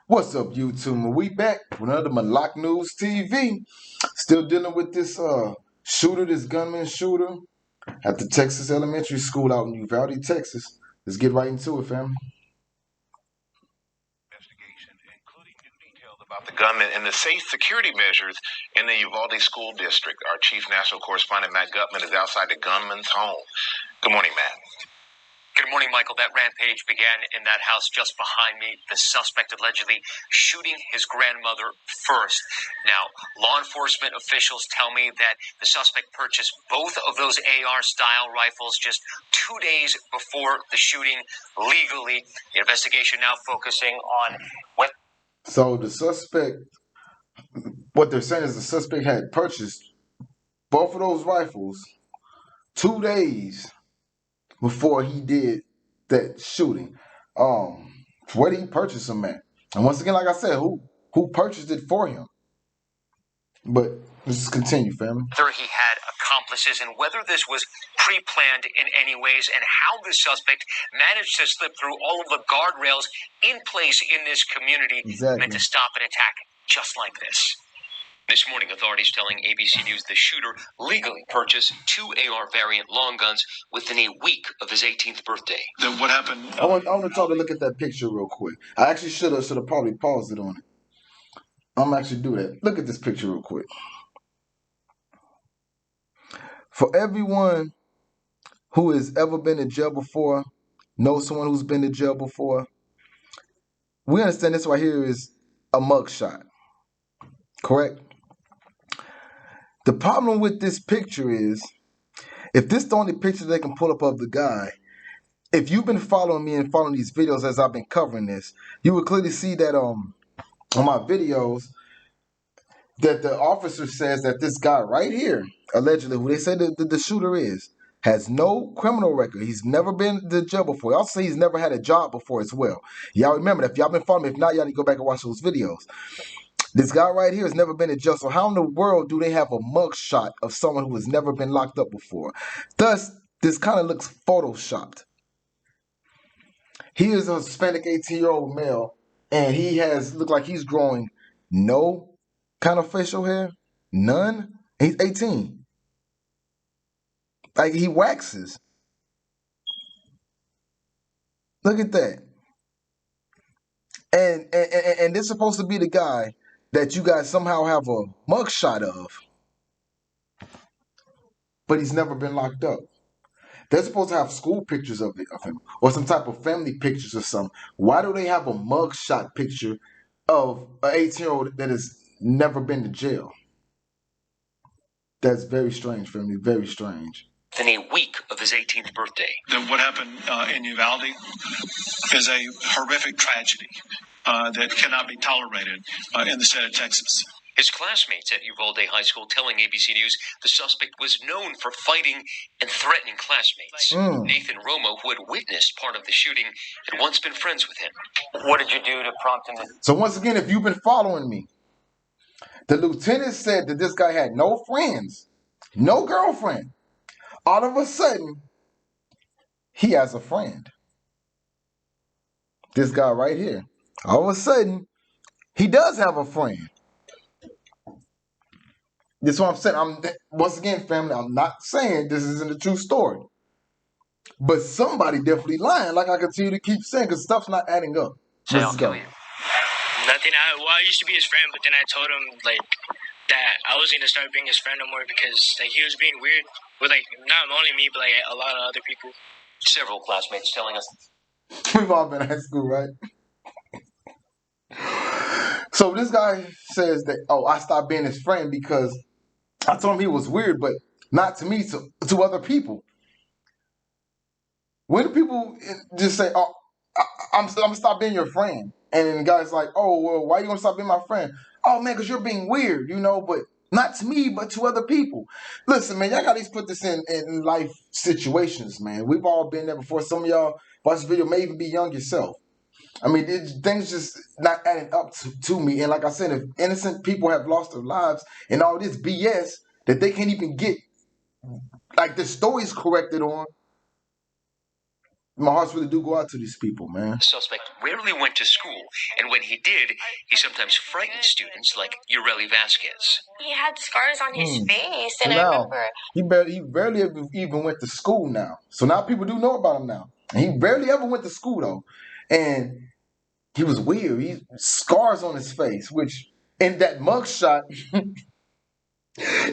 What's up, YouTube? We back with another Malak News TV. Still dealing with this shooter, this gunman shooter at the Texas Elementary School out in Uvalde, Texas. Let's get right into it, family. Investigation, including new details about the gunman and the safe security measures in the Uvalde School District. Our chief national correspondent, Matt Gutman, is outside the gunman's home. Good morning, Matt. Good morning, Michael. That rampage began in that house just behind me. The suspect allegedly shooting his grandmother first. Now, law enforcement officials tell me that the suspect purchased both of those AR-style rifles just 2 days before the shooting legally. The investigation now focusing on what. So the suspect, what they're saying is the suspect had purchased both of those rifles 2 days before he did that shooting. Where did he purchase them at? And once again, like I said, who purchased it for him? But let's just continue, family. Whether he had accomplices and whether this was pre-planned in any ways, and how the suspect managed to slip through all of the guardrails in place in this community meant to stop an attack just like this. This morning, authorities telling ABC News the shooter legally purchased 2 AR variant long guns within a week of his 18th birthday. Then what happened? I want y'all to look at that picture real quick. I actually should have probably paused it on it. I'm gonna actually do that. Look at this picture real quick. For everyone who has ever been to jail before, knows someone who's been to jail before, we understand this right here is a mugshot. Correct? The problem with this picture is, if this is the only picture they can pull up of the guy, if you've been following me and following these videos as I've been covering this, you would clearly see that on my videos that the officer says that this guy right here, allegedly, who they say the shooter is, has no criminal record. He's never been to jail before. Also, he's never had a job before as well. Y'all remember that. If y'all been following me, if not, y'all need to go back and watch those videos. This guy right here has never been in jail. So how in the world do they have a mugshot of someone who has never been locked up before? Thus, this kind of looks photoshopped. He is a Hispanic 18-year-old male, and he has looked like he's growing no kind of facial hair, none. He's 18. Like, he waxes. Look at that. And this is supposed to be the guy that you guys somehow have a mugshot of, but he's never been locked up. They're supposed to have school pictures of him, or some type of family pictures or something. Why do they have a mugshot picture of an 18-year-old that has never been to jail? That's very strange, family. Very strange. In a week of his 18th birthday. What happened in Uvalde is a horrific tragedy that cannot be tolerated in the state of Texas. His classmates at Uvalde High School telling ABC News the suspect was known for fighting and threatening classmates. Nathan Romo, who had witnessed part of the shooting, had once been friends with him. What did you do to prompt him? So once again, if you've been following me, the lieutenant said that this guy had no friends, no girlfriend. All of a sudden, he has a friend. This guy right here. All of a sudden, he does have a friend. This is what I'm saying. Once again, family, I'm not saying this isn't a true story. But somebody definitely lying, like I continue to keep saying, because stuff's not adding up. Let's go. Nothing. I used to be his friend, but then I told him that I was gonna start being his friend no more because he was being weird with not only me but a lot of other people. Several classmates telling us. We've all been in high school, right? So this guy says that, I stopped being his friend because I told him he was weird, but not to me, to other people. When do people just say, I'm gonna stop being your friend? And then the guy's like, well, why are you gonna stop being my friend? Oh man, because you're being weird, but not to me, but to other people. Listen, man, y'all gotta at least put this in life situations, man. We've all been there before. Some of y'all watch this video may even be young yourself. I mean, things just not adding up to me. And like I said, if innocent people have lost their lives and all this BS that they can't even get, the stories corrected on, My hearts really do go out to these people, man. The suspect rarely went to school, and when he did, he sometimes frightened students like Ureli Vasquez. He had scars on his face, and so now, I remember... He barely even went to school now. So now people do know about him now. And he barely ever went to school, though. And he was weird. He scars on his face, which in that mugshot...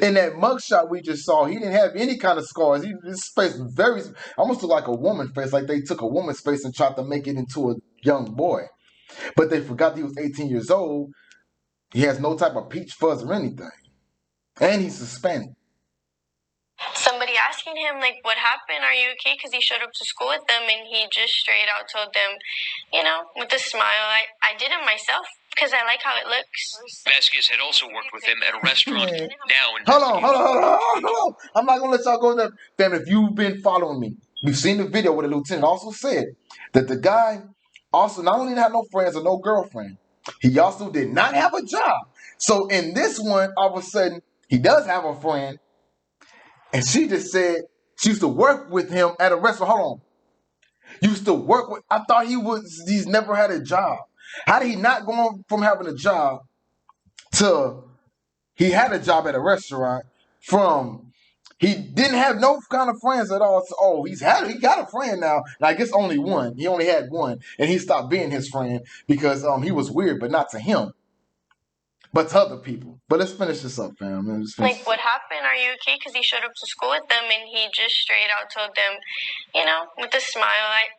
In that mugshot we just saw, he didn't have any kind of scars. His face was very, almost looked like a woman's face, like they took a woman's face and tried to make it into a young boy. But they forgot he was 18 years old. He has no type of peach fuzz or anything. And he's Hispanic. Somebody asking him, like, what happened? Are you okay? Because he showed up to school with them, and he just straight out told them, you know, with a smile, I did it myself because I like how it looks. Vasquez had also worked with him at a restaurant. Now, hold on. I'm not going to let y'all go there. Fam, if you've been following me, you've seen the video where the lieutenant also said that the guy also not only had no friends or no girlfriend, he also did not have a job. So in this one, all of a sudden, he does have a friend. And she just said she used to work with him at a restaurant. Hold on. Used to work with, I thought he's never had a job. How did he not go on from having a job to he had a job at a restaurant from he didn't have no kind of friends at all. So, he got a friend now. And I guess only one. He only had one. And he stopped being his friend because he was weird, but not to him. But to other people. But let's finish this up, fam. Like, what happened? Are you okay? Because he showed up to school with them, and he just straight out told them, you know, with a smile,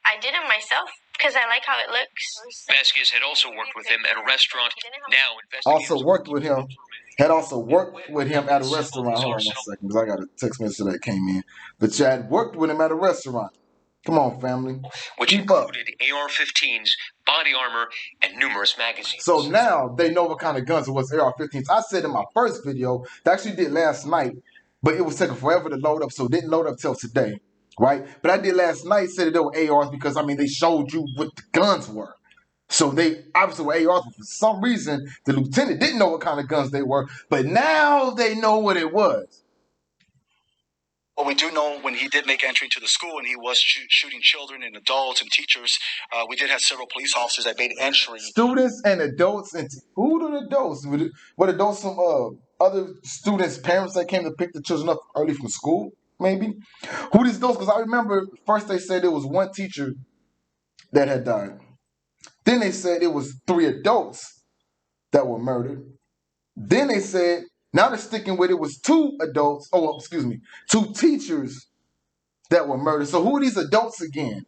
I did it myself because I like how it looks. Vasquez had also worked with him at a restaurant. Now, also worked with him. Had also worked with him at a restaurant. Hold on 1 second, because I got a text message that came in. But you had worked with him at a restaurant. Come on, family. Which included AR-15s, body armor, and numerous magazines. So now they know what kind of guns it was, AR-15s. I said in my first video, that actually did last night, but it was taking forever to load up, so it didn't load up till today, right? But I did last night, said that they were ARs because, I mean, they showed you what the guns were. So they obviously were ARs, but for some reason, the lieutenant didn't know what kind of guns they were, but now they know what it was. Well, we do know when he did make entry to the school and he was shooting children and adults and teachers, we did have several police officers that made entry. Students and adults. And who are the adults? Were the adults some other students' parents that came to pick the children up early from school, maybe? Who these adults? Because I remember first they said there was one teacher that had died. Then they said it was 3 adults that were murdered. Then they said, now they're sticking with it was 2 adults, 2 teachers that were murdered. So who are these adults again?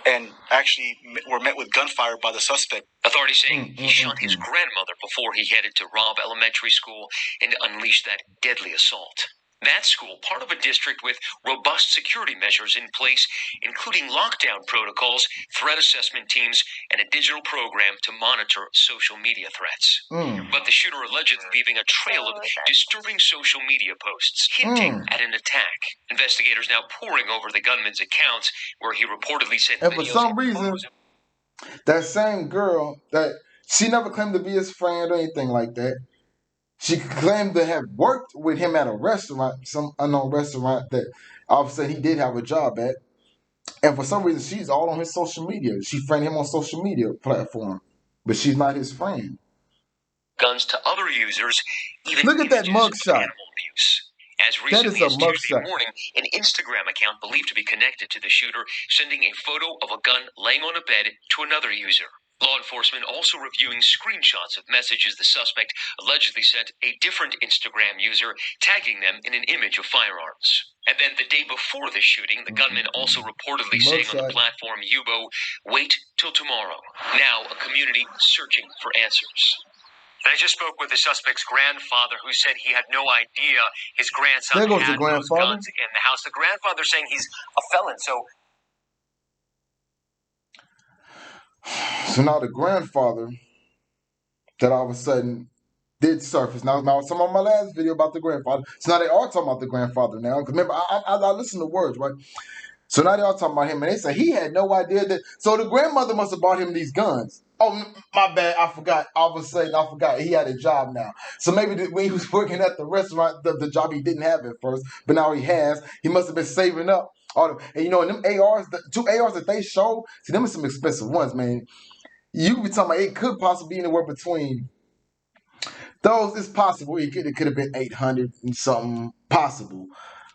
And actually were met with gunfire by the suspect. Authorities saying he shot his grandmother before he headed to Robb Elementary School and unleashed that deadly assault. That school, part of a district with robust security measures in place, including lockdown protocols, threat assessment teams, and a digital program to monitor social media threats. But the shooter allegedly leaving a trail of disturbing social media posts, hinting at an attack. Investigators now poring over the gunman's accounts, where he reportedly sent and videos. For some reason, that same girl, that she never claimed to be his friend or anything like that. She claimed to have worked with him at a restaurant, some unknown restaurant that obviously he did have a job at. And for some reason, she's all on his social media. She friended him on social media platform, but she's not his friend. Guns to other users, even look at that mugshot. As recently as Tuesday morning, an Instagram account believed to be connected to the shooter sending a photo of a gun laying on a bed to another user. Law enforcement also reviewing screenshots of messages the suspect allegedly sent a different Instagram user, tagging them in an image of firearms. And then the day before the shooting, the gunman also reportedly saying on the platform Yubo, "Wait till tomorrow." Now a community searching for answers. I just spoke with the suspect's grandfather, who said he had no idea his grandson had those guns in the house. The grandfather saying he's a felon, So now the grandfather that all of a sudden did surface. Now some of my last video about the grandfather. So now they are talking about the grandfather now. Because remember, I listen to words, right? So now they are talking about him, and they say he had no idea that. So the grandmother must have bought him these guns. Oh, my bad. I forgot. All of a sudden, I forgot. He had a job now. So maybe when he was working at the restaurant, the job he didn't have at first, but now he has. He must have been saving up And you know, them ARs, the 2 ARs that they show, see, them are some expensive ones, man. You could be talking about it could possibly be anywhere between those. It's possible it could have been 800 and something possible,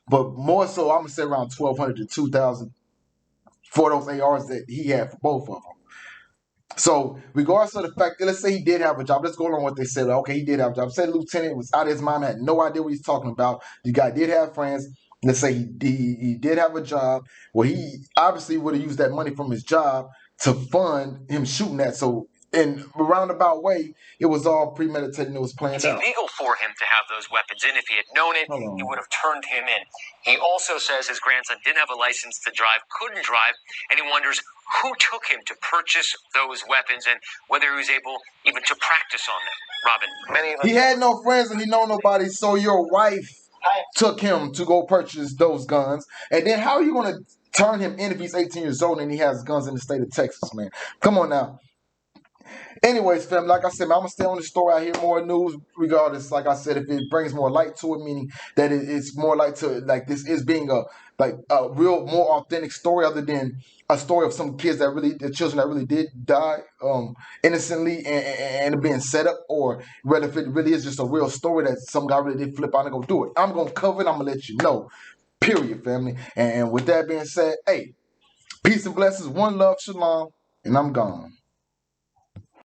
but more so, I'm gonna say around 1,200 to 2,000 for those ARs that he had for both of them. So, regardless of the fact that, let's say he did have a job, let's go along with what they said. Okay, he did have a job. Say the lieutenant was out of his mind, had no idea what he's talking about. The guy did have friends. Let's say he did have a job. Well, he obviously would have used that money from his job to fund him shooting that. So, in a roundabout way, it was all premeditated and it was planned It's out. illegal for him to have those weapons in. If he had known it, he would have turned him in. He also says his grandson didn't have a license to drive, couldn't drive, and he wonders who took him to purchase those weapons and whether he was able even to practice on them. Robin, he had no friends and he know nobody, so your wife took him to go purchase those guns. And then how are you going to turn him in if he's 18 years old and he has guns in the state of Texas, man? Come on now. Anyways, fam, like I said, man, I'm going to stay on the story. I hear more news regardless. Like I said, if it brings more light to it, meaning that it's more light to, like, this is being a real, more authentic story other than a story of some kids the children that really did die innocently and being set up, or whether if it really is just a real story that some guy really did flip out and go do it. I'm going to cover it. I'm going to let you know. Period, family. And with that being said, hey, peace and blessings. One love, shalom, and I'm gone.